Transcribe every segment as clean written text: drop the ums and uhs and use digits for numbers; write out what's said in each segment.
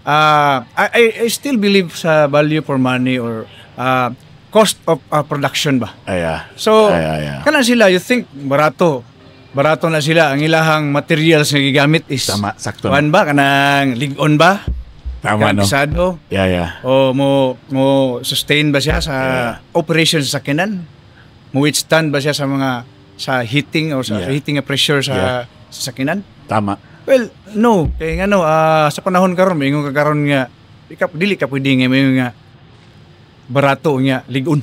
I still believe sa value for money or cost of production ba. So kana sila, you think barato na sila, ang ilahang materials na gigamit is tama, sakto. Kuan ba kanang lig-on ba? Tama, no? Pisado? O mo sustain ba siya sa operation sa sakinan? Mo withstand ba siya sa heating o sa heating pressure sa sakinan? Tama. Well, no. Kaya nga sa panahon karon, ingon ka karon nga dili ka pwede nga may nga barato nga lig-on.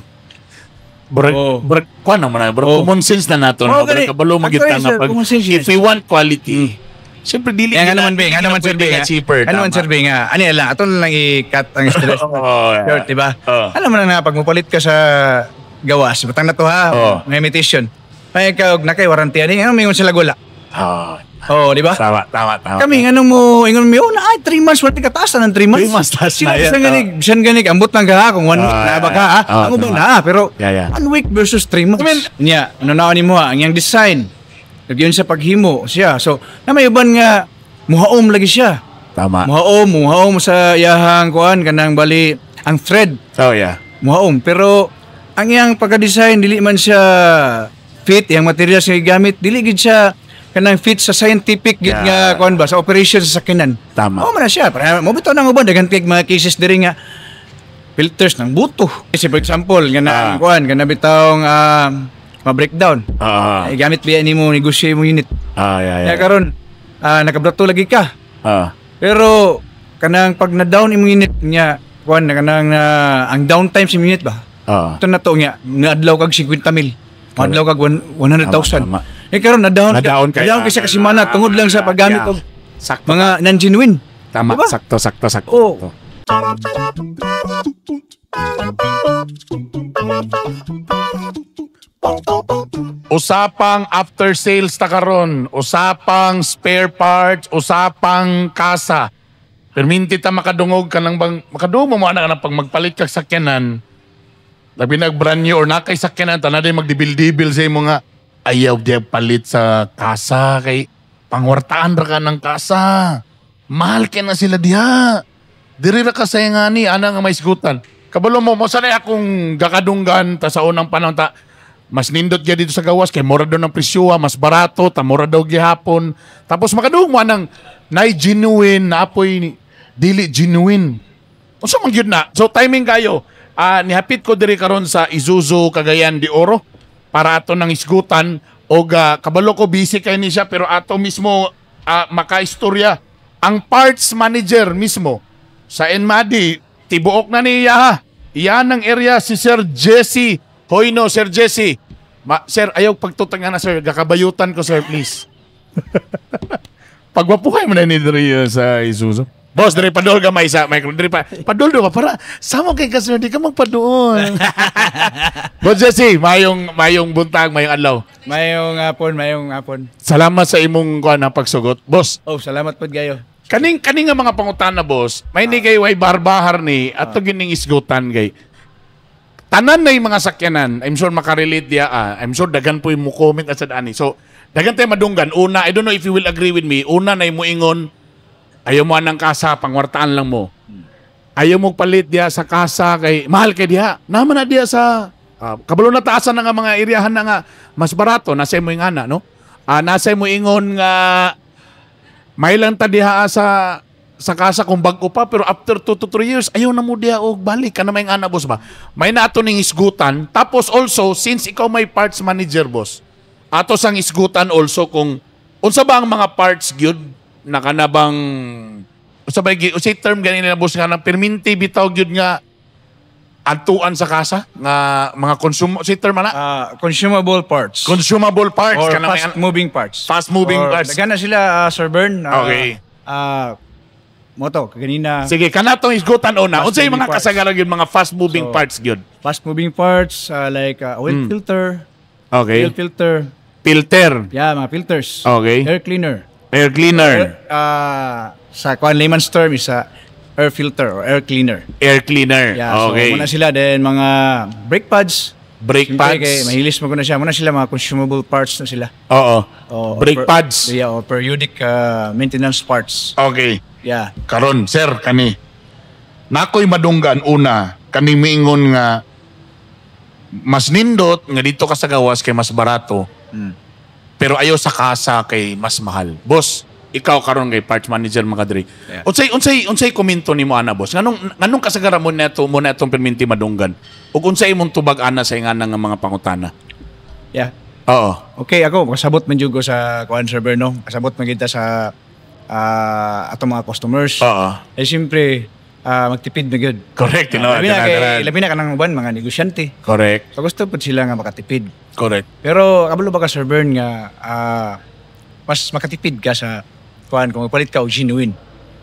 Kuan naman common sense na nato na kabalo magita nga pag if we want quality. Siyempre dili nga naman survey nga cheaper. Ano man survey nga. Ano lang ato lang i-cut ang stress. Sure, di ba? Alam mo na pag mopalit ka sa gawas, batang na to ha, may imitation. May ka na kay warranty ani, ano mingon sila gula. Di ba? Tama. Kami ingon mo na 3 months worth ka taas ng 3 months. 3 months taas na yan. Siyan ganig ambot lang ka kung 1 week na ba ka ang ubang na pero 1 week versus 3 months. Nya, ano na ni mo ang yang design. Nagyon sa paghimo siya. So, na may uban nga muhaom lagi siya. Tama. Muhaom sa iyahang kuan kanang bali ang thread. Muhaom pero ang iyang pagka-design dili man siya fit yang materials nga gigamit, dili gid siya kanang fit sa scientific gid nga kuan ba sa operation sa sakinan. Tama. Man na siya. Para mo bitaw nang uban daghan tig mga cases diri nga filters ng buto. Kasi for example, nga kuan kana bitawng ma-breakdown. Gamit biya nimo negosyo mo unit. Kaya karon nakabrato lagi ka. Pero kanang pag na-down imong unit niya kuan kanang ang downtime sa unit ba? Ito na to nga adlaw kag 50,000. Adlaw kag 100,000. Karon na-down ka kasi mana tungod lang sa paggamit og mga non-genuine. Tama, diba? Sakto. Usapang after sales ta karon, usapang spare parts, usapang kasa. Perminti ta makadungog ka nang bang makadungog mo ana pag magpalit ka sakyanan. Labi nag brand new or nakay sakyanan ta na day magdibil-dibil sa imo nga ayaw di palit sa kasa kay pangwartaan ra ka ng kasa. Mahal kay na sila diha. Diri ra ka sayangani ana nga may sigutan. Kabalo mo sanay akong gakadunggan ta sa unang panahon ta. Mas nindot gyud dito sa gawas kay mura daw ng presyo, mas barato, ta mura daw gihapon. Tapos makadungog mo nang nay genuine na apoy dili genuine. Unsa man gyud na? So timing kayo. Nihapit ko diri karon sa Isuzu Cagayan de Oro para ato nang isgutan o kabalo ko busy kay ni siya pero ato mismo makaistorya ang parts manager mismo sa Enmadi tibuok na niya iyan ang area si Sir Jesse Hoyno. Sir Jesse sir ayaw pagtutangan na sir gakabayutan ko sir please. Pagwapuhay mo na ni diri sa Isuzu. Boss, diri padol ka may sa micro. Diri pa. Padol do ba para samo kay kasi di ka magpaduol. Boss Jesse, mayong buntag, mayong adlaw. Mayong hapon. Salamat sa imong kuan na pagsugot. Boss. Salamat pod gayo. Kaning nga mga pangutana boss, may ni kay way barbahar ni ato gining isgutan kay. Tanan na yung mga sakyanan, I'm sure makarelate dia. I'm sure dagan po yung comment at sa ani. So, dagan tayo madunggan. Una, I don't know if you will agree with me. Una na yung muingon, ayaw mo anang kasa, pangwartaan lang mo. Ayaw mo palit dia sa kasa, kay mahal kay dia. Naman na dia sa, kabalo na taasan na nga mga iriyahan na nga, mas barato, nasa mo yung ana, no? Nasa mo ingon nga, may lang ta diha sa kasa kung bago pa, pero after 2 to 3 years, ayaw na mo diya o balik ka na may ana, boss ba? May nato ning isgutan. Tapos also, since ikaw may parts manager, boss, ato sang isgutan also kung unsa ba ang mga parts gyud na kanabang unsa ba usay term ganin na boss nga na perminti bitaw gyud nga atuan sa kasa nga mga usay term na Consumable parts or fast moving parts. Dagan na sila Sir Bern. Okay. Moto kanina. Sige, kanatong isgutan una. Unsay mga kasagaran gyud mga fast moving parts gyud? Fast moving parts like oil filter. Okay. Oil filter. Yeah, mga filters. Okay. Air cleaner. Sa layman's term is air filter or air cleaner. Yeah, okay. So muna sila then mga brake pads. Kay mahilis mo ko na siya. Muna sila mga consumable parts na sila. Oo. Brake pads. Yeah, or periodic maintenance parts. Okay. Yeah. Karon, sir, kani. Nakoy madunggan una, kani miingon nga mas nindot nga dito ka sa gawas kay mas barato. Pero ayaw sa kasa kay mas mahal. Boss, ikaw karon kay parts manager Makadri. Yeah. Unsay komento nimo ana boss? Nganong kasagaran mo na itong perminti madunggan? Ug unsay imong tubag ana sa ingana nga mga pangutana? Yeah. Oo. Okay, ako kasabot man jud ko sa kuan server no. Kasabot man kita sa atong mga customers. Oo. Eh siyempre magtipid na gyud. Correct, Labi na kanang uban mga negosyante. Correct. So gusto pud sila nga makatipid. Correct. Pero kabalo ba ka server nga mas makatipid ka sa kuan kung magpalit ka og genuine.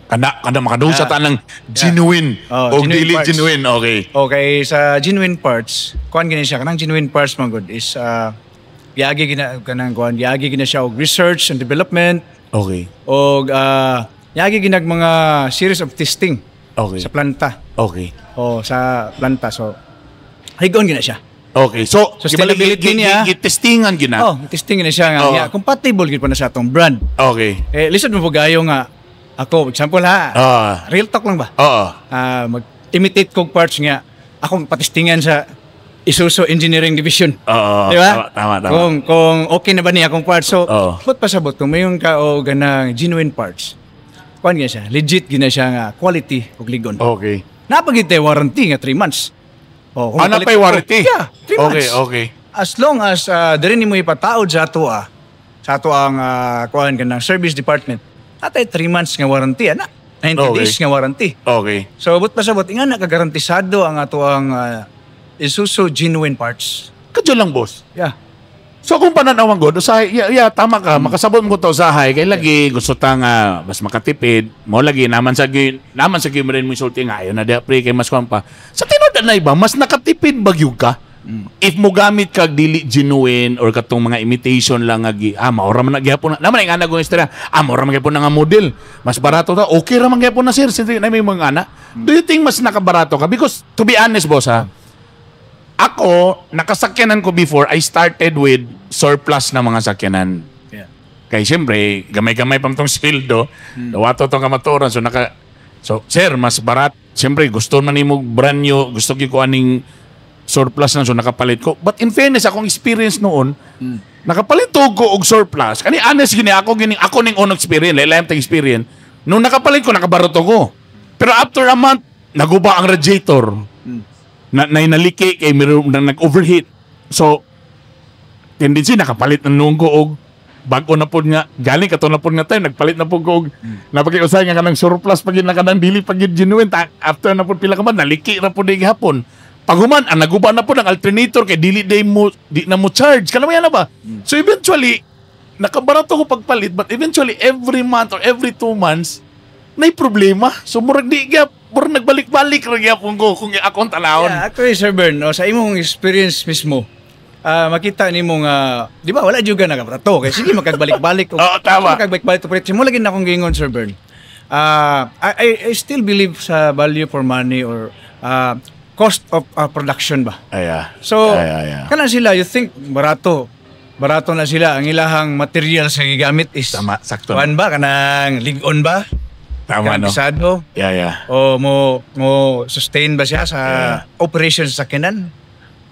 Kada makadusa ta ng genuine o dili parts. genuine, okay. Okay, sa genuine parts, kuan gini siya kanang genuine parts man good is yagi gina siya og research and development Okay. og yagi ginag mga series of testing Okay. sa planta. Okay. O sa planta. So higon gina siya. Okay. So Sustainability niya. testingan gina. Oh, testing gina siya nga Oo. nga, compatible gid pa na sa atong brand. Okay. Lisod mo gayo nga ako example ha. Real talk lang ba? Oo. Mag-imitate kog parts nga ako patistingan sa Isuzu Engineering Division. Oo. Di ba? Tama. Kung okay na ba niya akong parts. So, Oo. ba't pasabot kung mayroon ka o ganang genuine parts. Kuan gina siya. Legit gina siya nga quality ug ligon. Okay. Napagitay warranty nga 3 months. O, kung Ano mapalit pa'y ako- warranty? Yeah, 3 months. Okay. As long as diri nimo ipataod sa ato ang kuan kanang service department. Atay 3 months nga warranty ana. 90 Okay. days nga warranty. Okay. So but pasabot nga na kagarantisado ang ato ang Isuzu genuine parts. Kadyo lang, boss. Yeah. So kung pananawan ko, tama ka, makasabot mo to usahay, kay lagi gusto ta nga mas makatipid, mo lagi naman sa mo rin mo isulti nga, ayaw na di pre kay mas kuwan pa. Sa tinuod na iba, mas nakatipid bagyog ka. If mo gamit kag dili genuine or katong mga imitation lang nga maura man nagyapon na. Naman ang ana ko istorya, maura man gyapon na nga model. Mas barato ta. Okay ra man gyapon na sir, since na may mga ana. Do you think mas nakabarato ka? Because to be honest boss ha, ako, nakasakyanan ko before, I started with surplus na mga sakyanan. Yeah. Kaya siyempre, gamay-gamay pa itong sweldo, dawato itong kamaturan. So, sir, mas barat. Siyempre, gusto man mo brand new, gusto ko aning surplus na, so nakapalit ko. But in fairness, akong experience noon, nakapalit ko og surplus. Kani honest gini, ako ning own experience, lifetime experience. Nung nakapalit ko, nakabaroto ko. Pero after a month, naguba ang radiator. Naliki kay nag-overheat. So, tendency nakapalit ng nunggo og bago na po nga, galing kato na po nga tayo, nagpalit na po ko og napakiusay nga kanang surplus pag yun na kanang dili pag yun genuine. After na po pila ka man, naliki na po di hapon. Paghuman, naguba na po ng alternator kay di na mo charge. Kala mo yan na ba? So eventually, nakabarato ko pagpalit, but eventually every month or every 2 months, may problema. So murag nagbalik-balik ra gyapon ko kung akong talawon. Yeah, actually Sir Bern, sa imong experience mismo, makita nimo nga, di ba wala juga nagabrato kay sige makagbalik-balik. Oo, tama. Makagbalik-balik to preço mo lagi na akong gingon Sir Bern. I still believe sa value for money or cost of production ba. So, kana sila, you think barato na sila ang ilahang material sa gigamit is Tama, sakto. kuan ba kanang ligon ba? Tama, no? Pisado? O mo sustain ba siya sa operation sa sakinan?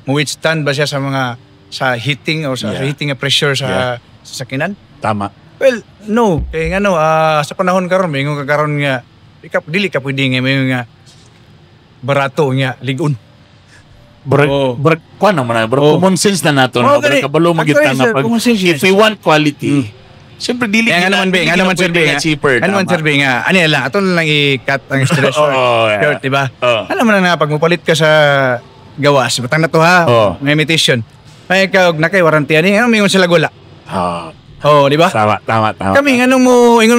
Mo withstand ba siya sa heating o sa heating pressure sa sakinan? Tama. Well, no. Kaya nga sa panahon karon may kakaron nga dili ka pwede nga may nga barato nga ligon. Kuan naman common sense na nato na kabalo magita nga pag if we want quality. Siyempre dili nga naman cheaper. Ano man serbe nga. Ano lang ato lang i-cut ang stress short, di ba? Alam mo na pag mupalit ka sa gawas, batang na to ha. May imitation. May ka og nakay warranty ani, ano mingon sila gula. Di ba? Tama. Kami ingon mo, 3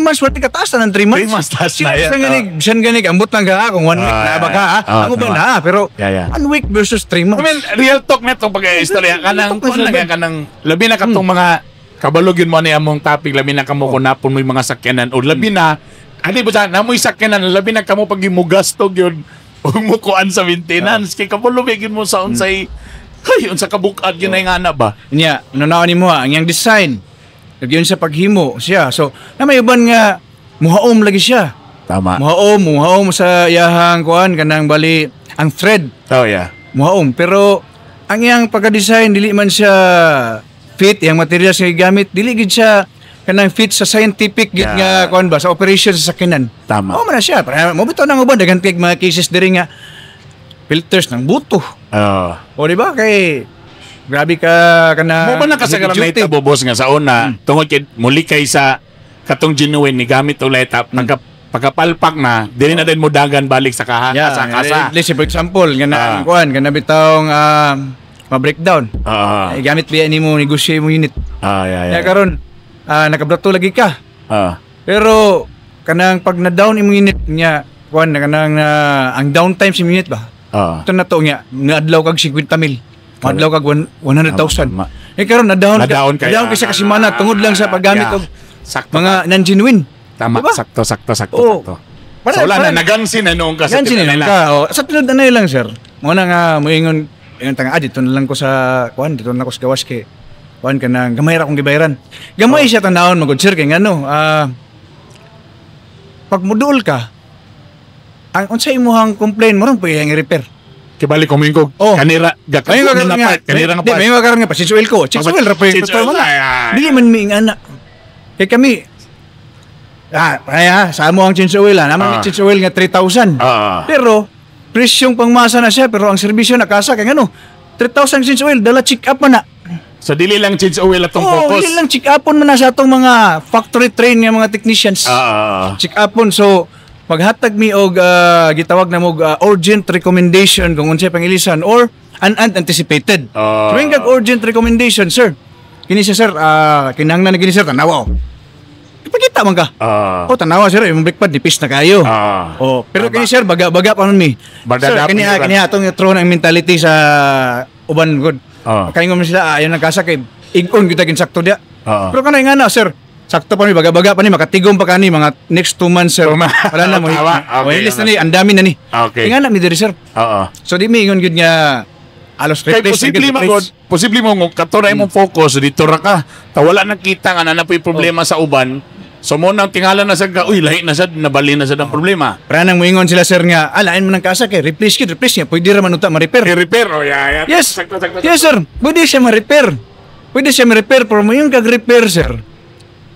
months worth ka taas na ng 3 months. 3 months taas na yan. Siyan ganig ambot lang ka kung 1 week na ba ka ha. Ang uban na pero 1 week versus 3 months. I mean, real talk netong pag-istorya kanang labi na katong mga kabalog yun mo ni among topic, labi na kamo kung napon mo yung mga sakyanan o labi na namoy sakyanan, labi na kamo pag imugastog yun o mukuan sa maintenance kay kabalo bigin mo sa unsay unsa kabukad yun ay nga na ba niya, unaon nimo ang yang design nagyon sa paghimo siya, so na may uban nga muhaom lagi siya. Tama. Muhaom sa iyahang kuan kanang bali ang thread. Oh, yeah. Muhaom, pero ang iyang pagka-design dili man siya fit, yung materials nga gamit dili gid siya kanang fit sa scientific gid nga kuan ba sa operation sa sakyanan. Tama. Mo man na siya, para mo bitaw nang uban daghang kay mga cases diri nga filters ng buto. O di ba kay grabe ka kana. Mo ba nakasagaran na itabo boss nga sa una tungod kay muli kay sa katong genuine ni gamit ulit pagkapalpak na dili na din mo dagan balik sa kasa. Let's say for example nga kuan kana bitawng ma-breakdown. Gamit biya nimo negosyate mo unit. Ya karon nakabrato lagi ka. Pero kanang pag na-down imong unit niya kuan kanang ang downtime sa unit ba? Ito na to nga adlaw kag 50,000. Adlaw kag 100,000. Karon na-down ka sa kasimana tungod lang sa paggamit og mga non-genuine. Tama, diba? sakto. So wala na, nagansin na noong kasi. Gansin na ka. Sa tunod na lang, sir. Muna nga, moingon tanga, dito na lang ko sa, dito na ako sa gawas kay, ka na, gamay ra akong gibayaran. Gamay siya tanawon, magod, sir, kay pag modul ka, ang unsay imong complain, morong pa yung i-repair. Kibali ko mingkog, kanira nga part. May mga karon nga pa, sinsuel ko. Sinsuel, rapoy, dili man miing anak. Kay kami, sa mo ang change oil naman may change oil nga 3,000. Pero presyong pangmasa na siya pero ang serbisyo nakasa kay 3,000 change oil dala check up man na. So dili lang change oil atong focus. Dili lang check upon man na sa atong mga factory train nga mga technicians. Check upon so maghatag mi og gitawag na mo urgent recommendation kung unsay pangilisan or unanticipated. So kag urgent recommendation sir. Kini siya sir kinahanglan na gini sir tanawa. Ipakita man ka. Tanawa sir, yung breakpad nipis na kayo. Pero kini sir baga pa nun mi. Sir, kini atong throw ng mentality sa uban good. Kaingon man sila ayon nagkasa kay igon kita ginsakto dia. Pero kanay nga na sir, sakto pa mi baga pa ni makatigom pa kani mga next 2 months sir. Wala na mo. List na ni, ang dami na ni. Nga na mi diri sir. So di mi ingon gud nga alos posible mo kato na imong focus dito ra ka. Wala nakita nga na napoy problema sa uban. So mo nang tingala na sa lahi na sad nabali na sad ang problema. Para nang moingon sila sir nga alain mo nang kasa kay replace niya pwede ra man unta ma-repair. I-repair Yes. Yes sir, pwede siya ma-repair. Pero mo yung kag-repair sir.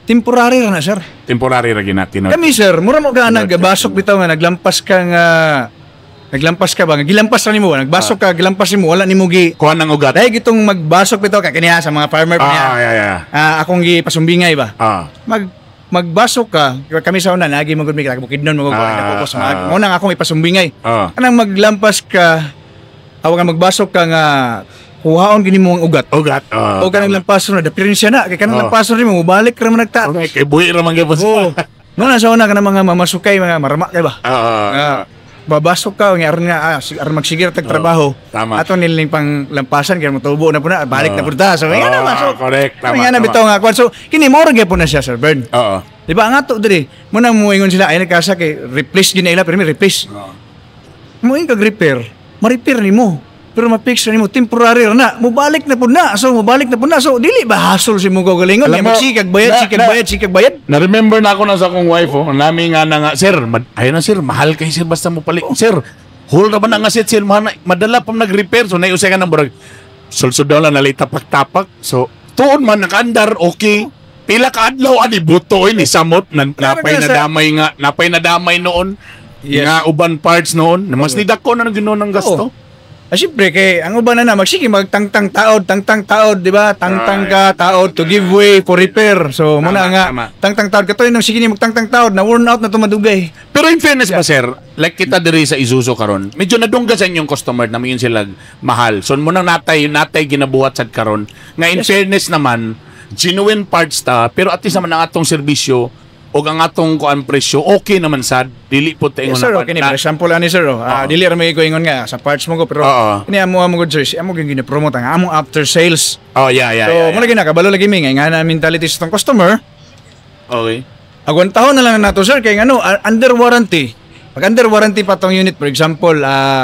Temporary ra na sir. Temporary ra ginatin. Kami sir, mura mo ka nagbasok bitaw nga naglampas ka ba? Gilampas ra nimo, nagbasok ka, gilampas nimo, wala nimo gi kuha ng ugat. Dahil gitong magbasok bitaw ka kaniya sa mga farmer pa niya. Akong gipasumbingay ba? Magbasok ka, kami sa una nagi magud mi bukidnon mo focus mo nang akong ipasumbingay. Anang maglampas ka, awagan magbasok ka nga kuhaon gini mo ang ugat. O kanang lampason na diferensya na kay kanang lampason nimo mobalik ra man nagta. Okay, kay buhi ra man gyud. No na sa una kana mga mamasukay mga marama kay ba? Babasok ka nga aron magsigir tag trabaho. Ato niling pang lampasan kay motubo na puna balik na pud ta. So nga na masok. Correct. Nga na bitaw nga kwan. So kini mo ra gyapon na siya Sir Bern. Di ba nga to diri. Mo na moingon sila ay nagkasa kay replace gyud na ila pero may replace. Moing kag repair, ma-repair nimo. Pero ma-fix na nimo temporary na. Mobalik na pud na. So dili ba hassle si mo gagalingon? Magsikag bayad. Na-remember na ako na sa akong wife, nami nga na nga, sir, ayun na sir, mahal kay sir, basta mo palik. Sir, hold na ba na nga set, sir, madala pa nag-repair. So, naiyusay ka ng burag. Sulsud daw lang nalita tapak. So, tuon man, nakaandar, okay. Pila ka adlaw, ani buto, ni samot, napay nadamay noon. Nga uban parts noon. Mas nidako na ginoon ng gasto. Siyempre, kay ang uban na magsige magtangtang taod, di ba? Tangtang ka taod to give way for repair. So, muna nga, tangtang taod. Katoy nang sige ni magtangtang taod, na worn out na tumadugay. Pero in fairness ba, sir, like kita diri sa Isuzu karon, medyo nadunggasan yung customer na mayon sila mahal. So, muna natay ginabuhat sad karon. Nga in fairness naman, genuine parts ta, pero at least naman ang atong serbisyo, o ang atong kuan presyo okay naman sad dili po tayo sir okay for example ani sir dili ra may ko ingon nga sa parts mo ko pero ini amo good sir amo gyud gina-promote ang among after sales so mo lagi na kabalo lagi mi nga na mentality sa tong customer okay agwan tahon na lang nato sir kay under warranty pag under warranty pa tong unit for example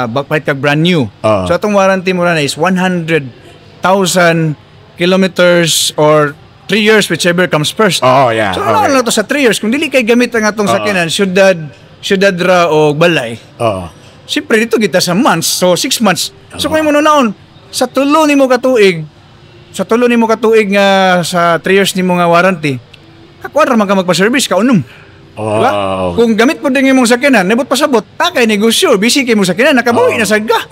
backlight kag brand new so atong warranty mo na is 100,000 kilometers or 3 years, whichever comes first. Oh, yeah. So, ano lang to sa 3 years? Kung dili kay gamit ang atong sakyanan, syudad ra o balay, siyempre, dito kita sa months. So, 6 months. So, kung mo noon, sa tulo ni mo katuig nga sa 3 years ni mo nga warranty, kakwadra man ka magpa-service, kaunom. Diba? Kung gamit mo din yung mong sakyanan, nabot pasabot, kay negosyo, busy kayo mong sakyanan, nakabuhi na sagda.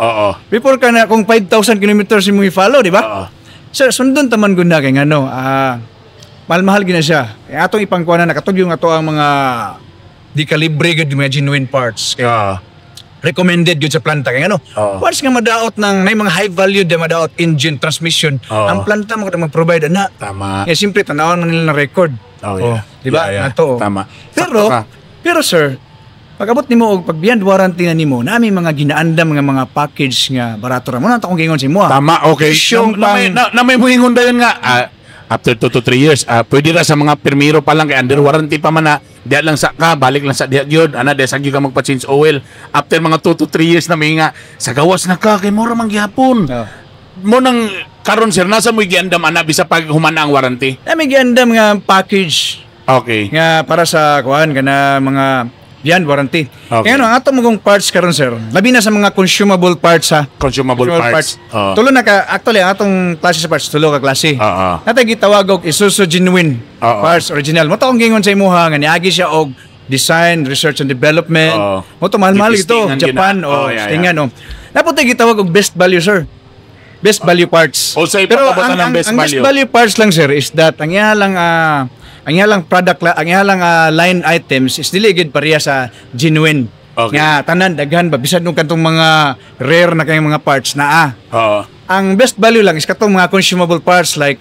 Before ka na, kung 5,000 kilometers yung i-follow, di ba? So, sundon taman guna kay ano, mahal-mahal gina siya. Kaya atong ipangkuha na, nakatog yung ato ang mga di kalibre good, mga genuine parts. Kaya, recommended yun sa planta. Kaya ano, once nga madaot ng, may mga high value na madaot engine, transmission, ang planta mo ka mag-provide na. Tama. Kaya siyempre, tanawan man nila ng record. Diba? Ato. Tama. Pero sir, pag-abot nimo og pag beyond warranty na nimo, nami mga ginaandam mga package nga barato ra mo na akong gingon sa imo. Tama, okay. Na may muhingon dayon nga after 2 to 3 years, pwede ra sa mga permiro pa lang kay under warranty pa man na diya lang sa ka, balik lang sa diya gyud, diya sa gyud ka magpa-change oil. After mga 2 to 3 years na may nga sa gawas na ka kay mura man gyapon. Mo nang karon sir nasa mo giandam ana bisa pag humana ang warranty. Nami giandam nga package. Okay. Nga para sa kuan kana mga beyond warranty. Kaya ano, ang ato mong parts karon sir, labi na sa mga consumable parts ha. Consumable parts. Tulo na ka, actually, ang atong klase sa parts, tulo ka klase. Natay gitawag og Isuzu Genuine parts original. Mo taong gingon sa imuha nga niagi siya og design, research and development. Mo to mahal-mahal ito, Japan o tingan o. Dapat tay gitawag og best value sir. Best value parts. Pero ang best value parts lang sir is that ang ihalang product, ang ihalang line items is dili gid pareha sa genuine. Nga tanan daghan ba bisan nung kantong mga rare na kay mga parts na Ang best value lang is katong mga consumable parts like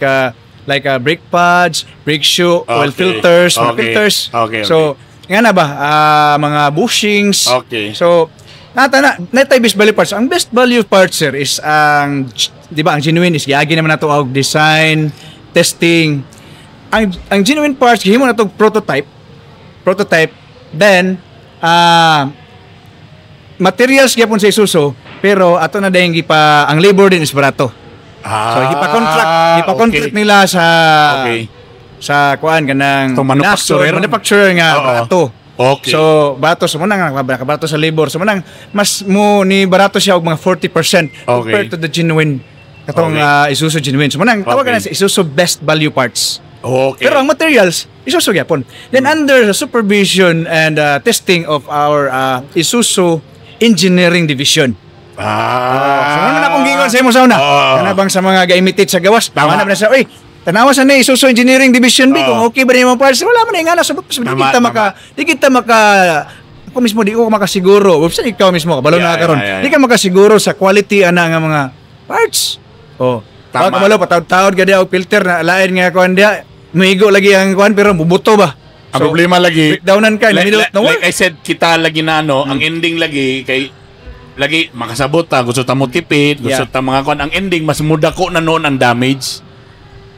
brake pads, brake shoe, oil filters, mga filters. So nga na ba mga bushings. So natay best value parts. Ang best value parts sir is ang di ba ang genuine is giagi naman nato og design, testing. Ang genuine parts gihimo na to prototype, then materials gyapon sa Isuzu pero ato na dayon ang labor din is barato. So ipa-contract nila sa kuan kanang manufacturer nga barato. So barato sa munang barato sa labor. So munang mas mo ni barato siya og mga 40% compared to the genuine katong Isuzu Genuine. So munang tawagan na sa Isuzu best value parts. Pero ang materials, Isuzu gyapon. Then under the supervision and testing of our Isuzu Engineering Division. So ano na akong gingon sa imo sauna? Kana bang sa mga ga-imitate sa gawas? Tama na sa, tanawa sa ni Isuzu Engineering Division B kung okay ba ni mga parts? Wala man nga na sabot di kita maka ako mismo di ko makasiguro. Wala ikaw mismo kabalo na karon. Di ka makasiguro sa quality ana nga mga parts. Tama. Kamalo pataud-taud gadi og filter na lain nga kuan dia. Migo lagi ang kuan pero bubuto ba? Ang problema lagi breakdownan ka like I said kita lagi na ang ending lagi kay lagi makasabot gusto ta mo tipid, gusto ta mga kuan ang ending mas mudako na noon ang damage.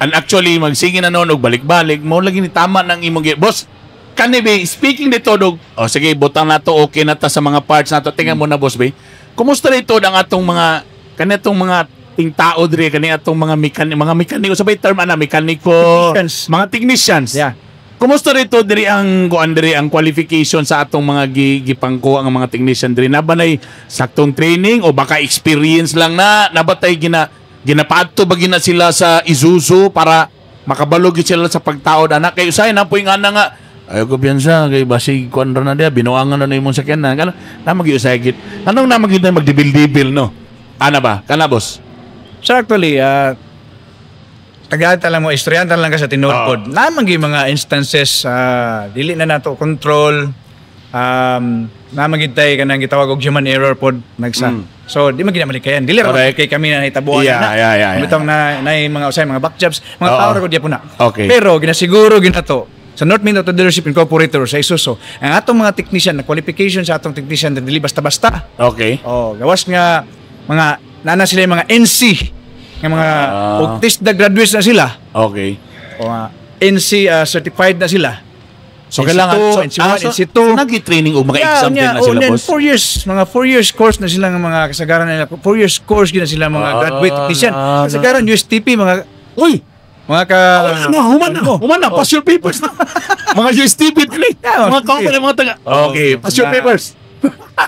And actually magsige na noon og balik-balik mo lagi ni tama nang imong boss. Kani be speaking dito dog. Sige butang nato okay na ta sa mga parts nato. Tingnan mo na boss be. Kumusta dito ang atong mga kanetong mga ting tao dire kani atong mga mekaniko sabay term mekaniko mga technicians. Kumusta rito diri ang qualification sa atong mga gipangko ang mga technician diri na banay saktong training o baka experience lang na nabatay ginapaadto ba gina sila sa Isuzu para makabalog sila sa pagtaod anak kay usay na puy nga na nga ayo ko biyansa kay basig kuan ra na dia binuangan na imong sakyanan kana na magi-usay gid anong na magid magdibil-dibil no ana ba kana boss. So actually, tagata lang mo, istoryanta lang ka sa tinudpod. Namang yung mga instances, dili na nato control, namang gitay ka nang gitawag og human error pod nagsa. So, di magina malikayan. Dili ra kay kami na hitabuan na. Bitong na mga usay, mga backjobs, mga tao ra ko diya po na. Pero, ginasiguro ginato sa North Mindanao Dealership Incorporated sa Isuzu, ang atong mga technician, na qualification sa atong technician, dili basta-basta. Gawas nga, mga nana sila yung mga NC ng mga autistic graduates na sila. O NC certified na sila. So kailangan NC2 nagi-training o mga exam din na sila boss. 4 years, mga 4 years course na sila ng mga kasagaran nila. 4 years course gina sila mga graduate technician. Kasagaran USTP mga Mga ka... Human na. Pass your papers na. Mga USTP, mga company, mga taga. Okay, pass your papers.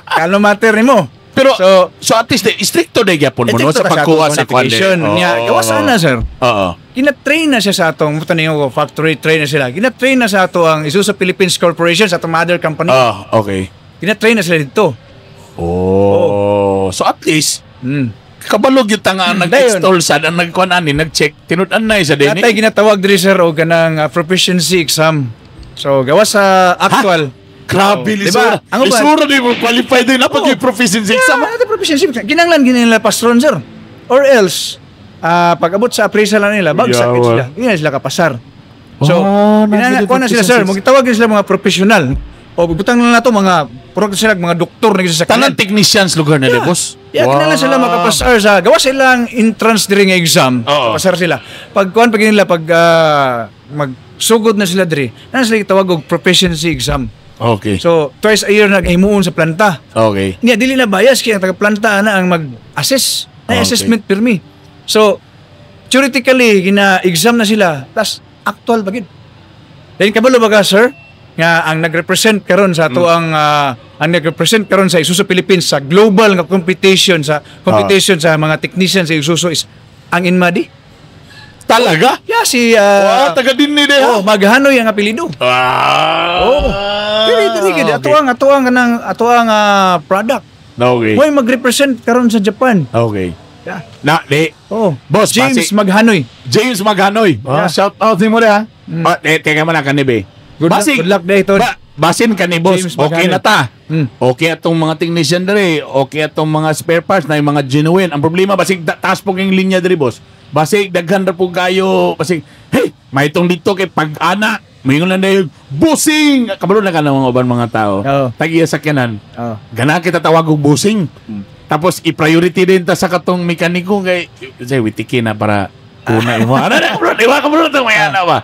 Kano matter ni mo. Pero, so at least, stricto na gyapon mo, no? Sa pagkuha sa qualification. Gawa sana, sir. Oo. Kina-train na siya sa atong, buta na yung factory train na sila. Kina-train na sa ato ang Isuzu Philippines Corporation, sa atong mother company. Okay. Kina-train na sila dito. So at least, kabalog yung tanga nag-install sa, nagkuhan ani, nag-check, tinudan na isa din. Natay ginatawag diri, sir, o ganang proficiency exam. So, gawa sa actual. Grabe, diba? Lisura din mo, qualified din na pag-proficiency exam. Proficiency exam. Kinanglan ginila pasron, sir. Or else, pag abot sa appraisal na nila, bagsak sila. Hindi na sila kapasar. So, kuha na sila, sir. Magtawag sila mga professional. O, butang na ito, mga mga doktor na sa tanang technicians lugar na, boss? Kinanglan sila makapasar sa, gawa silang entrance during exam. Kapasar sila. Pag kuhan pag nila, pag magsugod na sila diri, na sila itawag og proficiency exam. Okay. So, twice a year nag-himuon sa planta. Okay. Nga, dili na bias kaya taga-planta na ang mag-assess. Na assessment pirmi. So, theoretically, gina-exam na sila. Plus, actual bagid. Then, kabalo ba ka, sir? Nga, ang nag-represent karon sa ato ang nag-represent karon sa Isuzu Philippines sa global nga competition sa mga technicians sa Isuzu is ang Inmadi. Talaga? Yeah, si... taga din ni Deha. Maghanoy ang apelido. Dili. Ato ang product. Okay. Mo'y mag-represent karon sa Japan. Okay. Yeah. Boss, James Maghanoy. James Maghanoy. Shout out din mo ha. Teka mo na kanibe. Good luck day, Tod. Basin ka ni boss. James Okay Maghanoy. na ta. Okay atong mga technician dere. Okay atong mga spare parts na yung mga genuine. Ang problema, basig taas po yung linya dere, boss. Basig daghan ra po kayo. Basig, hey, may itong dito kay pag-ana. Mayroon lang na yung busing. Kabalo na ka ng mga mga tao. Tagiya sa kanan. Gana kita tawag og busing. Tapos i-priority din ta sa katong mekaniko kay witiki na para kuna imo. Kabalo ta may ana ba.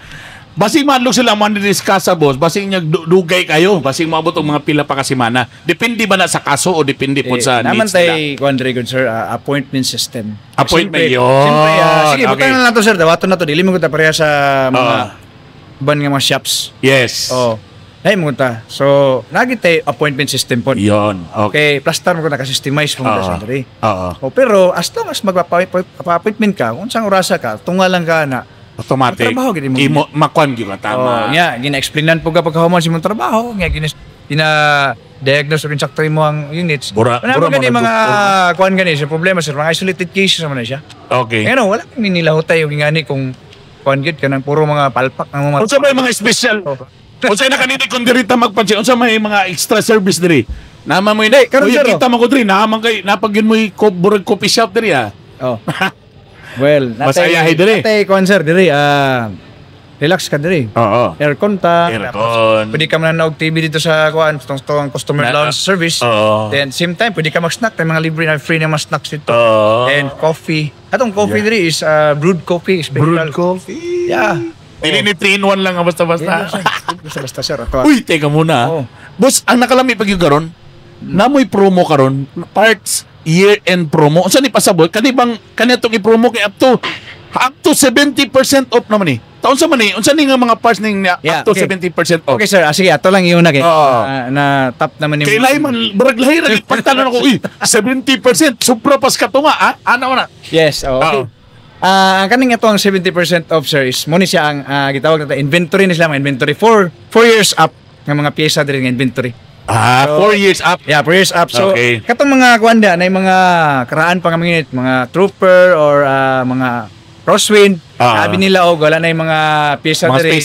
Basing madlog sila man-discuss sa boss, basing niya dugay kayo, basing maabot ang mga pila pa kasi mana. Depende ba na sa kaso o depende po sa naman needs nila? Naman tayo, Andre, good sir, appointment system. Appointment yun. Sige, butang na lang to, sir. Dawato na to. Dili mo ko ta pareha sa mga ban nga mga shops. Yes. Dahil mo ta. So, nagit tayo appointment system po. Yun. Okay. Plus time ko nakasystemize mo sa Andre. Oo. Pero, as long as magpa-appointment ka, kung saan orasa ka, tunga lang ka na, automatic. Trabaho gini mo. Makwan gyud ka tama. Gina-explainan po ka pagkahuman sa imong trabaho, nga gina-diagnose ug insakto mo ang units. Bura gani mga kuan gani sa problema sir, mga isolated cases naman na siya. Okay. Pero wala kang nilahutay og ingani kung kuan gid kanang puro mga palpak ng mga. Unsa may mga special? Unsa na kanini kun dirita magpansin? Unsa may mga extra service diri? Naman mo hindi. Karon kita mo ko diri, naman kay napagin mo burag coffee shop diri ha. Well, natay concert diri, relax ka diri. Aircon ta. Pwede ka manood TV dito sa kuan, tong customer lounge service. Then same time pwede ka mag-snack, may mga libre na free na mga snacks dito. And coffee. Atong coffee diri is brewed coffee, special. Brewed coffee. Yeah. Dili ni 3-in-1 lang basta-basta. Basta sir. Uy, teka muna. Boss, ang nakalami pag yung karon, namoy promo karon, parts year-end promo. Unsa ni pasabot? Kanitong i-promo kay up to 70% off naman eh. Taon sa man eh. Unsa ni nga mga parts ning up to 70% off? Okay sir, sige, ato lang iuna kay na top naman ni. Kailay man brag lahi ra pagtanan ako, 70% supra pas katunga, ana na. Yes, okay. Ang kaning ito ang 70% off sir is mo ni siya ang gitawag natin inventory ni sila, mga inventory 4 years up nga mga pyesa diri nga inventory. 4 years up. Yeah, 4 years up. So, okay. Katong mga kuanda na mga karaan pa mga mga trooper or mga crosswind, sabi nila wala na yung mga pyesa diri.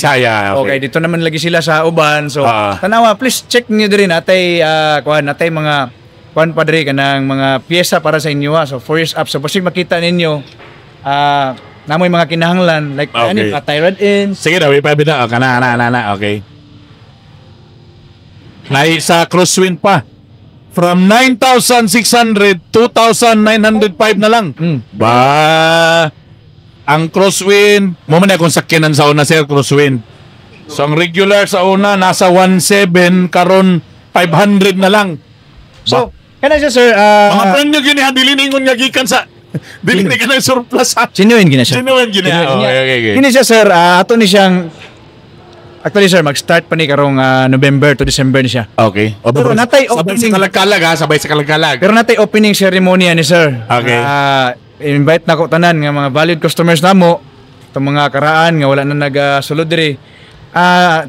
Okay, dito naman lagi sila sa uban. So, tanawa, please check niyo diri natay natay mga kuan pa diri kanang mga pyesa para sa inyo. So, 4 years up. So, pasig makita ninyo namoy mga kinahanglan like thyroid ends. Sige daw, ipabida kana okay. Sa crosswind pa. From 9,600, 2,905 na lang. Ba, ang crosswind, mo man akong sakyanan sa una sir, crosswind. So ang regular sa una, nasa 1,700, karon 500 na lang. So, kana siya sir, mga friend nyo gini, dili ningon nga gikan sa Dili ka ng surplus ha. Genuine gina siya. Genuine gina. Okay. Gini siya sir, ato ni siyang actually sir, mag-start pa ni karong November to December ni siya. Okay. Pero natay sabay opening. sa kalagkalag ha, sabay sa kalagkalag. Pero natay opening ceremony ni sir. Okay. Invite na ko tanan nga mga valued customers namo, itong mga karaan nga wala na nagasulod diri.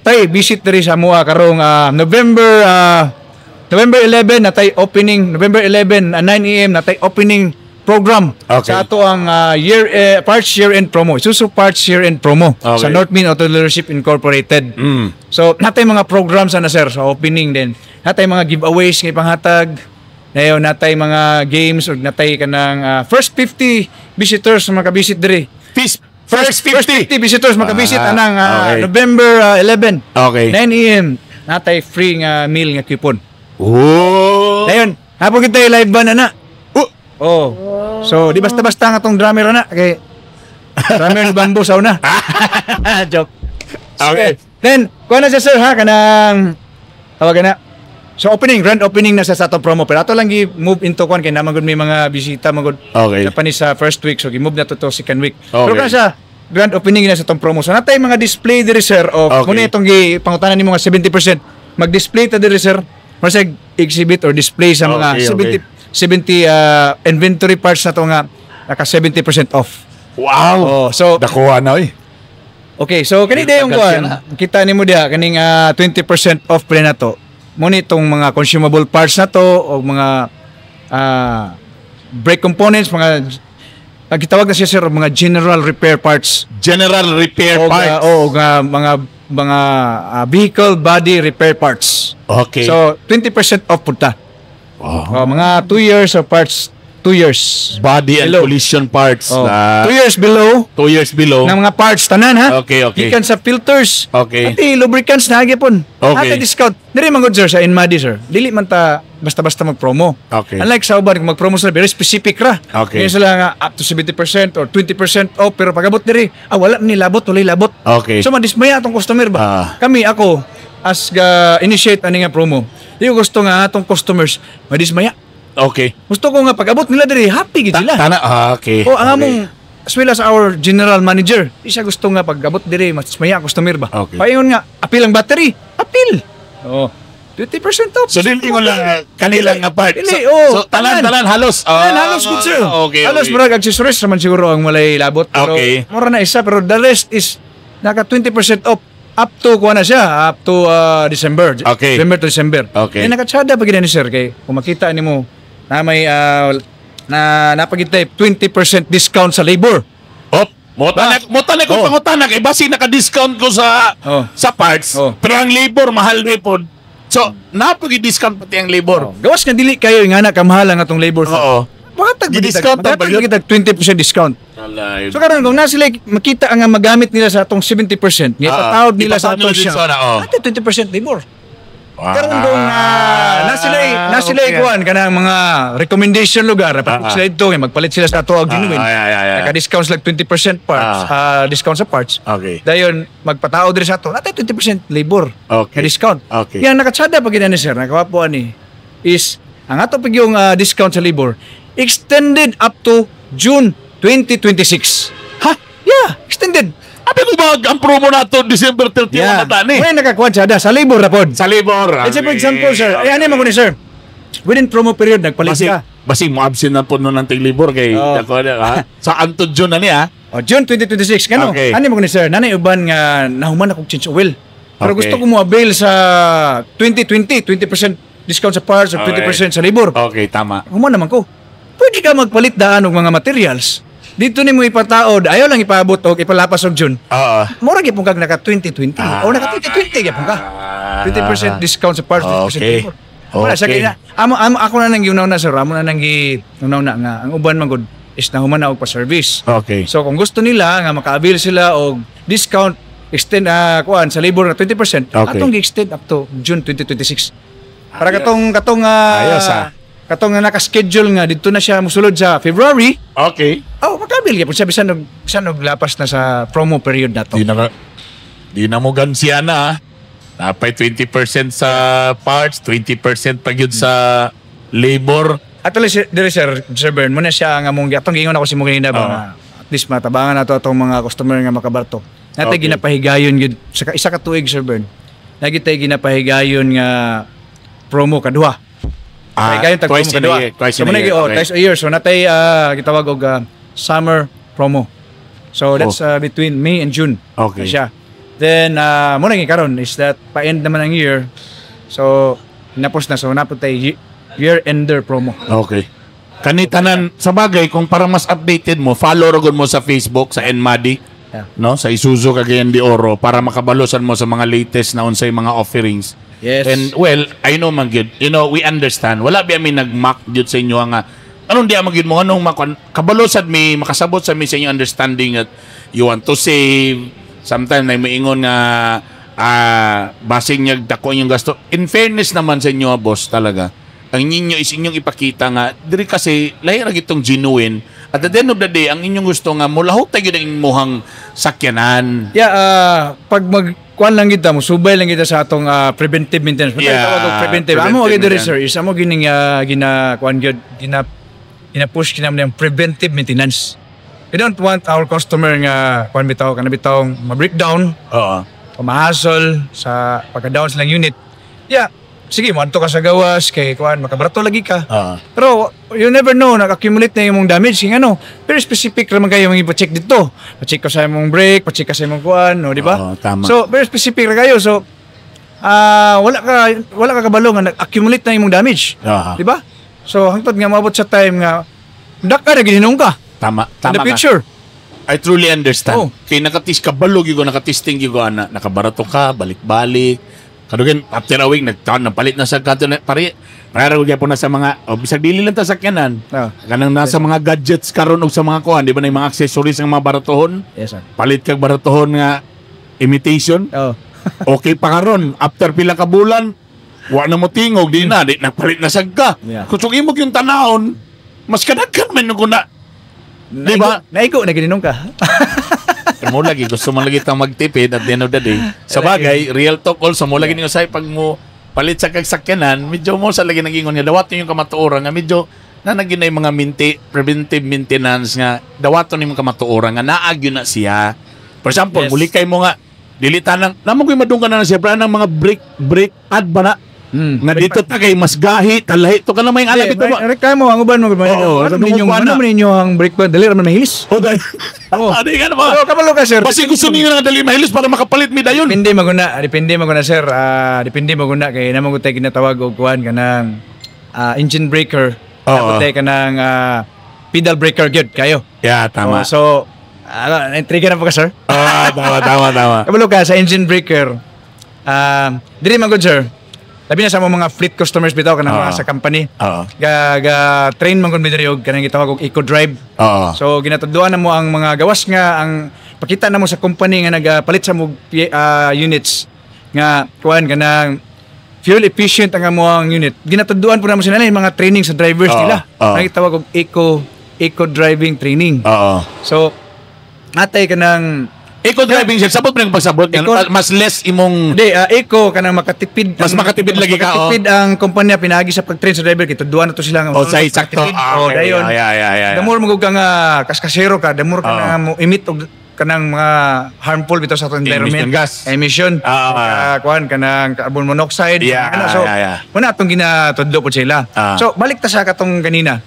Tay visit diri sa mua karong November 11 natay opening, November 11 9 AM natay opening program sa ato ang parts year-end promo. Isuzu parts year-end promo sa North Main Auto Dealership Incorporated. So, natay mga programs na sir sa opening din. Natay mga giveaways nga panghatag. Nayo natay mga games o natay kanang first 50 visitors na makabisit diri. First 50 visitors makabisit anang November 11. 9 AM natay free nga meal nga coupon. Oh. Dayon, hapon kita live ba na. Oh. So, di basta-basta nga tong drummer na kay drummer ni Bamboo sauna. Joke. Okay. Then, kuha na siya sir ha kanang tawagan na. So grand opening na sa atong promo pero ato lang gi-move into kuan kay naman gud may mga bisita magud. Okay. Japanese sa first week so gi-move na to second week. Okay. Pero kana sa grand opening na sa atong promo. So natay mga display diri sir of kuno itong pangutanan nimo nga 70%. Mag-display ta diri sir. Masag exhibit or display sa mga 70 inventory parts na to nga naka 70% off. Wow. So dakuha na okay, so kani day yung kuan. Kita nimo diha kaning 20% off pa na to. Mo nitong mga consumable parts na to o mga brake components, mga gitawag na siya sir mga general repair parts. General repair parts. Mga vehicle body repair parts. Okay. So 20% off punta. Wow. Mga 2 years of parts, 2 years. Body and below. collision parts. 2 years below. 2 years below. Ng mga parts tanan ha. Okay. Gikan sa filters. Okay. Pati lubricants na gyapon. Okay. Ate discount. Diri man gud sir sa Inmadi sir. Dili man ta basta-basta mag-promo. Okay. Unlike sa uban kung mag-promo sila very specific ra. Okay. Kaya sila nga up to 70% or 20% off pero pagabot diri wala ni labot, walay labot. Okay. So madismaya atong customer ba? Ako as initiate ani nga promo. Di ko gusto nga atong customers madismaya. Okay. Gusto ko nga pag-abot nila diri happy gid sila. Okay. O ang among as well as our general manager, isa gusto nga pag-abot diri madismaya customer ba. Okay. Paingon nga apil ang battery, apil. 20% off. So dili ko lang kanila nga part. Dili, so tanan halos. Halos good sir. Okay. Halos murag accessories naman siguro ang malay labot. Pero mura na isa pero the rest is naka 20% off. Up to kuha na siya, up to December. Okay. December to December. Okay. Nakatsada pa gina ni sir kay kung makita nimo na may napagitay 20% discount sa labor. Motanak ko pangotanak basi naka-discount ko sa parts. Pero ang labor mahal na po. So, napagi-discount pati ang labor. Gawas nga dili kayo nga na kamahal ang atong labor. Oo. Bakit Di-discount kita 20% discount. So karon kung nasa sila makita ang magamit nila sa atong 70%, ipatawad nila sa atong siya. Ate 20% labor. Karon kung nasa sila ikuan kanang mga recommendation lugar, sila ito magpalit sila sa ato og genuine. Naka-discount sila 20% parts, discount sa parts. Okay. Dayon magpatawad diri sa ato, ate 20% labor. Okay. Discount. Okay. Yang nakatsada pag ni sir, nakawapo ani is ang ato pag yung discount sa labor extended up to June 2026. Ha? Yeah, extended. Abi ko ba ang promo nato December 31 na ni? May nakakuha siya sa labor na pod. Sa labor. Let's say for example, sir. Ayan naman ko ni sir. Within promo period, nagpalit ka. Basi mo absent na po nun ng labor kay sa Anton June na niya. June 2026. Kano? Okay. Ano mo ko ni sir? Nanay uban nga nahuman akong change oil. Pero gusto ko mo avail sa 2020, 20% discount sa parts or 20% sa labor. Okay, tama. Human naman ko. Pwede ka magpalit daan og mga materials. Dito ni mo ipataod, ayaw lang ipaabot o ipalapas og June. Mura gyud kag naka 2020 o naka 2020 gyud ka. 20% discount sa parts, 20% labor. Wala sa kanya. Ako na nang giunaw na sir, amo na nang giunaw na nga ang uban man gud is nahuman na og pa-service. Okay. So kung gusto nila nga maka-avail sila og discount extend kuan sa labor na 20%, atong gi-extend up to June 2026. Para katong ayos katong nga naka-schedule nga dito na siya mosulod sa February. Okay. Makabil gyapon siya bisan og lapas na sa promo period nato. Di na mo gansiya na. Napay 20% sa parts, 20% pa gyud sa labor. Actually, Sir Bern, muna siya nga mong atong gingon ako si mo kanina ba nga, at least matabangan nato atong mga customer nga makabarto. Natay ginapahigayon gyud sa isa ka tuig, Sir Bern. Lagi tay ginapahigayon nga promo kaduha. Twice in a year. Twice a year. So natay gitawag og summer promo. So that's between May and June. Okay. Siya. Then muna karon is that pa-end naman ang year. So napos na, so naputay year-ender promo. Okay. Kanitanan sa bagay kung para mas updated mo, follow ragod mo sa Facebook sa Enmadi. Yeah. No, sa Isuzu Cagayan de Oro para makabalosan mo sa mga latest na unsay mga offerings. Yes. And well, I know man gyud. You know, we understand. Wala bi mi nag-mock gyud sa inyo nga anong di magyud mo anong kabalosan mi makasabot sa mi sa inyo understanding that you want to save. Sometimes na moingon nga basing niya dako yung gasto. In fairness naman sa inyo, boss, talaga. Ang inyo is inyong ipakita nga diri kasi lahi ra gitong genuine. At the end of the day, ang inyong gusto nga mulahot tayo ng imuhang sakyanan. Yeah, pag magkuan lang kita mo, subay lang kita sa atong preventive maintenance. Preventive. Amo gyud research, amo gining kuan gyud gina-push kinam ng preventive maintenance. We don't want our customer nga kuan bitaw kana bitawng ma-breakdown. Pamahasol sa pagka-down silang unit. Yeah, sige, manto ka sa gawas, kay kuan makabrato lagi ka. Pero you never know, nag-accumulate na yung mong damage. Yung very specific naman kayo yung ipa-check dito. Pa-check ka sa mong brake, pa-check ka sa mong kuan, no, di ba? Tama. So, very specific na kayo. So, wala ka kabalo nga nag-accumulate na yung mong damage. Di ba? So, hangtod nga maabot sa time nga, daka na gininong ka. Tama. In the future. I truly understand. Kay nakabalog yung nakatisting yung nakabarato ka, balik-balik. Kadugin, after a week, napalit na sa kanto na, para po na sa mga, bisag dili lang ta sakyanan. Kanang nasa mga gadgets karon og sa mga kuhan, di ba na yung mga accessories ng mga baratohon? Yes, sir. Palit kag baratohon nga imitation. Okay pa karon, after pila ka bulan, wa na mo tingog, di nagpalit na sagka. Kung sugimog yung tanahon, mas kadaghan man yung kuna. Di ba? Naiko na gininong ka. Mo lagi gusto mo lagi tang magtipid at the end of the day. Sa bagay, real talk also mo lagi ninyo say pag mo palit sa kagsakyanan, medyo mo sa lagi nagingon nga dawat yung kamatuoran nga medyo na naginay mga preventive maintenance nga dawaton nimo kamatuoran nga naagyo na siya. For example, muli kay mo nga dilitan lang namo koy madunggan na siya para ng mga brake pad ba na nga dito ta kay mas gahi talahi to ka na may alam ito ba reklamo ang uban mo ano ninyo ang brake pad dali ra man mahilis dai ka na ba kabalo ka sir basi gusto niyo nga dali mahilis para makapalit mi dayon depende maguna sir depende maguna kay namo gutay ginatawag og kuan kanang engine breaker gutay kanang pedal breaker gyud kayo tama so trigger na po ka sir tama kabalo ka sa engine breaker diri man gud sir. Labi na sa mga fleet customers bitaw kanang mga sa company. Train man kun bidiri og kanang gitawag og eco drive. So ginatudloan na mo ang mga gawas nga ang pakita na mo sa company nga nagapalit sa mo units nga kuan kanang fuel efficient ang among unit. Ginatudloan po na mo sila mga training sa drivers nila. Ang gitawag og eco driving training. So natay kanang eco driving sir, sabot mo ng pagsabot mas less imong eco kanang makatipid mas makatipid lagi ka makatipid ang kumpanya pinagi sa pag-train sa driver kay tudloan na to sila nga sa sakto dayon damor mo ka nga kaskasero ka damor ka nga mo emit og kanang mga harmful bitaw sa environment emission kuan kanang carbon monoxide so muna atong ginatudlo po sila so balik ta sa katong kanina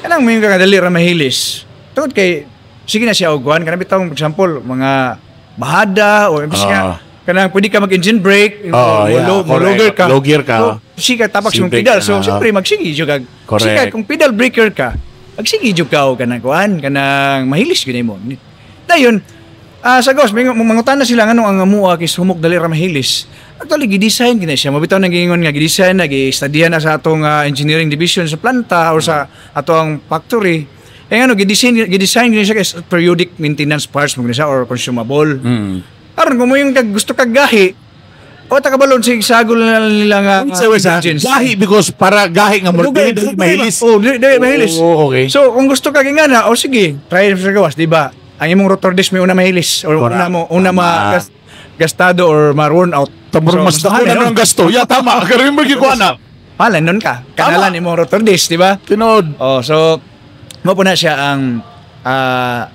kanang may dali ra mahilis tungod kay sige na siya og kuan kanang bitaw for example mga bahada o bisya kanang pwede ka mag-engine brake low-gear ka so sige tapak sa pedal so siyempre magsige jud kag sige kung pedal breaker ka magsige jud ka og kanang kuan kanang mahilis gyud mo dayon sa gawas mangutan na sila nganong ang amua kay humok dali ra mahilis actually gi-design gina siya mabitaw nang giingon nga gi-design na gi-studihan na sa atong engineering division sa planta or sa atong factory. Gidesign siya kay periodic maintenance parts mo siya or consumable. Aron kung mo yung gusto kag gahi, o takabalon sig sagol na nila nga gahi because para gahi nga mo mahilis. Dili mahilis. Okay. So kung gusto kag ingana, o sige, try sa gawas, di ba? Ang imong rotor disc may una mahilis or gastado or ma-worn out. Tamor mas dako na ang gasto. Tama. Karon mo gikuha na. Malan nun ka. Kanalan imong rotor disc, di ba? Tinod. Oh, so mo po na siya ang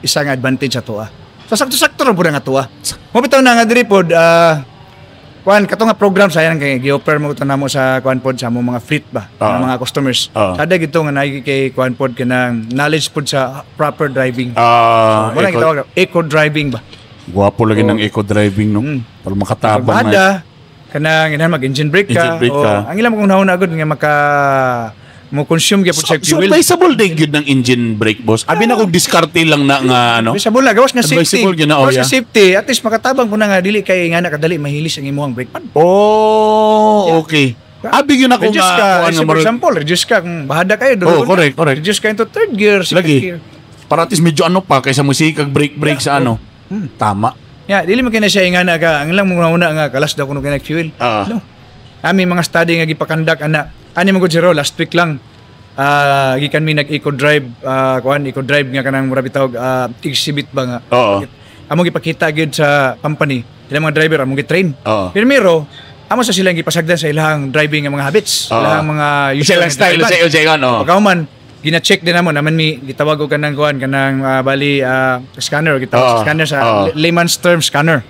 isang advantage sa tuwa. So sakto-sakto ra po na nga tuwa. Mo bitaw na nga diri pod kuan kato nga program sayang kay gi-offer mo ito na mo sa kuan pod sa among mga fleet ba, ng mga customers. Sada gito nga naigi kay kuan pod kanang knowledge pod sa proper driving. Mo na gitawag eco driving ba. Guwapo lagi ng eco driving no. Para makatabang na. Kanang ina mag-engine brake ka. Ang ilang kung nauna agad nga mo consume gyapon sa fuel. So advisable din gyud ng engine brake, boss. Abi na kung diskarte lang na nga ano. Advisable na gawas nga safety. Gawas nga safety. At least makatabang ko na nga dili kay nga nakadali mahilis ang imong brake pad. Okay. Abi gyud ako nga for example, reduce ka kung bahada kayo doon. Correct. Reduce ka into third gear, second gear. Para at least medyo ano pa kaysa musikag brake sa ano. Tama. Dili man kina siya ingana ka. Ang lang muna una nga kalas daw kuno kay fuel. No. Ami mga study nga gipakandak ana. Ani man gud zero last week lang. Gikan mi nag-eco drive eco drive nga kanang mura bitawg exhibit ba nga. Amo gipakita gyud sa company. Ilang mga driver amo gi-train. Primero, amo sa silang gipasagdan sa ilang driving nga mga habits, ilang mga usual style sa iyo no. Pagkauman gina-check din namo naman mi gitawag og kanang kuan kanang bali scanner gitawag scanner sa layman's term scanner.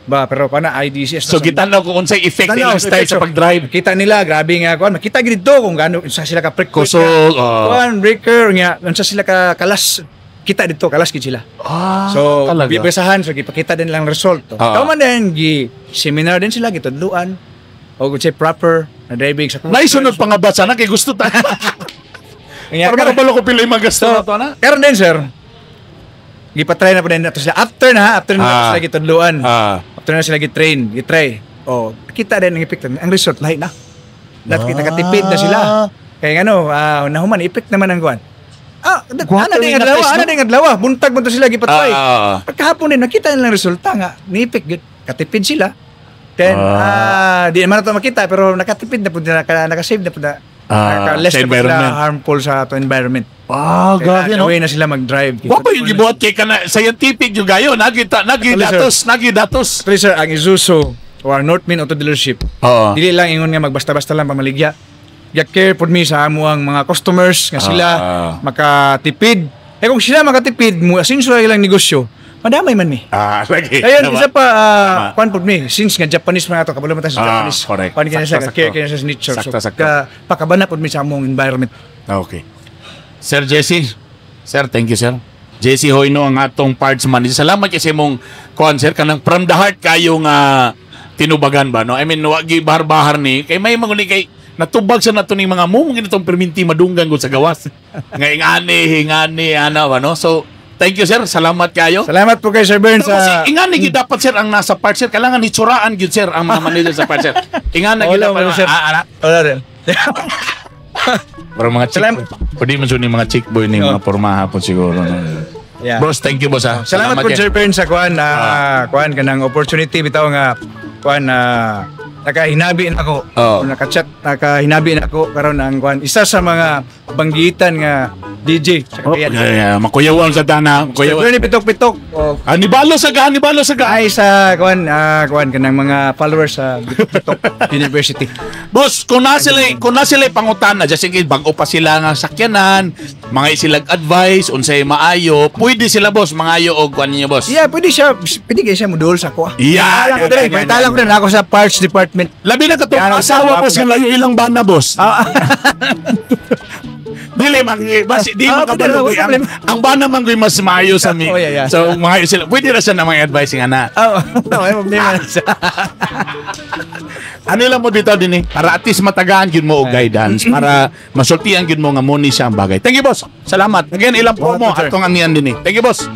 Ba pero pana IDC so gitanaw ko unsay effect sa style sa pag-drive. Kita nila grabe nga kuan makita gid dito kung gaano sa sila ka brake kuan breaker nga unsa sila ka kalas kita dito kalas gid sila. So bibesahan so gipakita din lang result. Kauman din gi seminar din sila gitudluan o say proper na driving sa naisunod pa nga ba sana kay gusto ta. Para makabalo ko pila yung magasto na to na. Karon din sir. Gipatry na po din nato sila after na sila gitudluan. After na sila gitry. Kita din ang epekto. Ang result lahi na. Nakatipid na sila. Kaya nahuman effect naman ang kuan. Ana din adlaw. Buntag mo to sila gipatry. Pagkahapon din nakita nilang resulta nga ni-effect gid. Katipid sila. Then di naman nato makita pero nakatipid na pud nakasave na pud less na harmful sa environment. Grabe no. Away na sila mag-drive. Wapo yung gibuhat kay kana scientific yung gayo nagi datos. Please sir, ang Isuzu or Northman Auto Dealership. Dili lang ingon nga magbasta-basta lang pamaligya. Care pud mi sa amo ang mga customers nga sila makatipid. Kung sila makatipid mo asinso ilang negosyo, madamay man mi. Lagi. Ayun, isa pa, kuan po mi, since nga Japanese mga ito, kabalo man tayo sa Japanese. Correct. Kuan kaya sa nature. Sakto. Pakabana po mi sa among environment. Okay. Sir Jesse. Sir, thank you, sir. Jesse Hoyno ang atong parts manager. Salamat kasi mong kuan, sir, kanang from the heart kayong tinubagan ba, no? I mean, wagi bahar-bahar ni, kay may mga kay natubag sa nato ning mga mumong itong perminti madunggan gud sa gawas. Hingani, ba, no? So, thank you, sir. Salamat kayo. Salamat po kay Sir Bern sa... Ingani gid dapat, sir, ang nasa part, sir. Kailangan itsuraan gid, sir, ang mga manager sa part, sir. Ingani gid dapat. Wala rin. Pero mga chick boy. Pwede mo ni mga chick boy ni mga pormaha po siguro. Yeah. Boss, thank you, boss. Salamat po, Sir Bern, sa kuan kanang opportunity bitaw nga kuan nakahinabi na ako. Nakachat, nakahinabi na ako karon ang kuan isa sa mga banggitan nga DJ sa Cagayan. Makuyawan sa dana, makuyawan. Ni pitok-pitok. Nibalo sa ga. Ay sa kuan kanang mga followers sa Pitok University. Boss, kung na sila pangutan na just in case bago pa sila nga sakyanan, mga silang advice unsay maayo, pwede sila, boss, mangayo og kuan niya, boss. Yeah, pwede kay siya modul sa ko. Talang ko din ako sa parts department. Labi na katong asawa pas nga layo ilang bana, boss. Dili man di makabalo ang bana man mas maayo sa mi. So maayo sila. Pwede ra siya na mga advice nga na. Ay problema na siya. Ano lang mo dito din para at least matagaan gyud mo og guidance para masultian gyud mo nga mo ni siya ang bagay. Thank you, boss. Salamat. Again, ilang promo atong anian din. Thank you, boss.